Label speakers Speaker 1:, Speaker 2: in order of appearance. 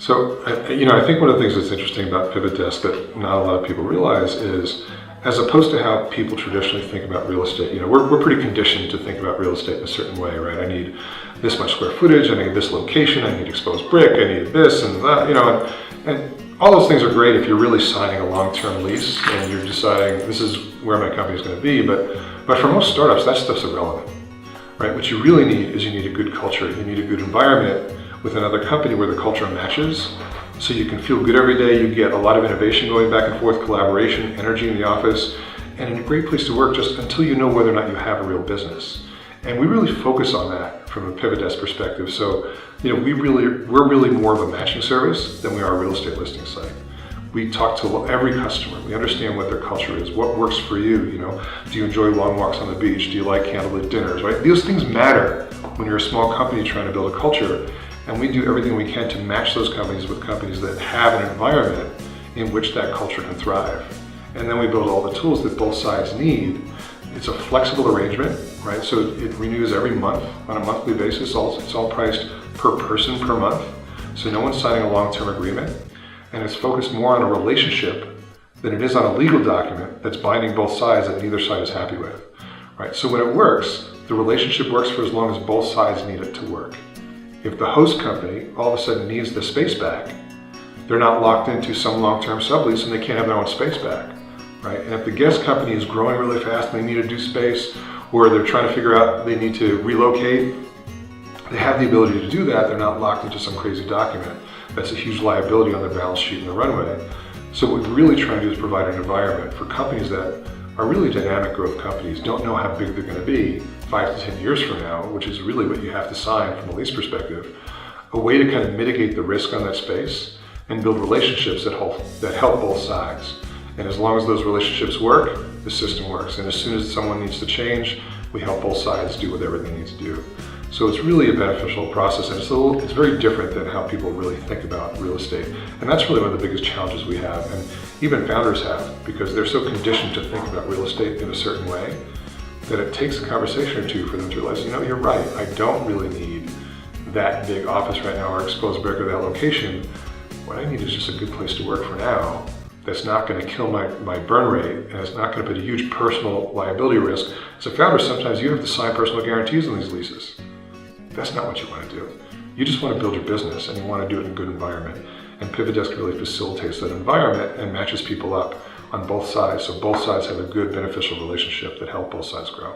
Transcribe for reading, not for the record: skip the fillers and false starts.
Speaker 1: So, I think one of the things that's interesting about PivotDesk that not a lot of people realize is, as opposed to how people traditionally think about real estate, we're pretty conditioned to think about real estate in a certain way, right? I need this much square footage, I need this location, I need exposed brick, I need this and that, and all those things are great if you're really signing a long-term lease and you're deciding this is where my company is going to be, but for most startups, that stuff's irrelevant, right? What you really need is you need a good culture, you need a good environment with another company where the culture matches, so you can feel good every day, you get a lot of innovation going back and forth, collaboration, energy in the office, and a great place to work just until you know whether or not you have a real business. And we really focus on that from a PivotDesk perspective. So, we're really more of a matching service than we are a real estate listing site. We talk to every customer. We understand what their culture is, what works for you. Do you enjoy long walks on the beach? Do you like candlelit dinners, right? These things matter when you're a small company trying to build a culture. And we do everything we can to match those companies with companies that have an environment in which that culture can thrive. And then we build all the tools that both sides need. It's a flexible arrangement, right? So it renews every month on a monthly basis. It's all priced per person per month. So no one's signing a long-term agreement. And it's focused more on a relationship than it is on a legal document that's binding both sides that neither side is happy with, right? So when it works, the relationship works for as long as both sides need it to work. If the host company all of a sudden needs the space back, they're not locked into some long-term sublease and they can't have their own space back, right? And if the guest company is growing really fast and they need to do space, or they're trying to figure out they need to relocate, they have the ability to do that. They're not locked into some crazy document. That's a huge liability on their balance sheet in the runway. So what we're really trying to do is provide an environment for companies that are really dynamic growth companies, don't know how big they're going to be 5 to 10 years from now, which is really what you have to sign from a lease perspective, a way to kind of mitigate the risk on that space and build relationships that help both sides. And as long as those relationships work, the system works. And as soon as someone needs to change, we help both sides do whatever they need to do. So it's really a beneficial process, and it's very different than how people really think about real estate. And that's really one of the biggest challenges we have, and even founders have, because they're so conditioned to think about real estate in a certain way that it takes a conversation or two for them to realize, you're right, I don't really need that big office right now or exposed brick or that location. What I need is just a good place to work for now that's not going to kill my burn rate, and it's not going to put a huge personal liability risk. As a founder, sometimes you have to sign personal guarantees on these leases. That's not what you want to do. You just want to build your business and you want to do it in a good environment. And PivotDesk really facilitates that environment and matches people up on both sides, so both sides have a good beneficial relationship that help both sides grow.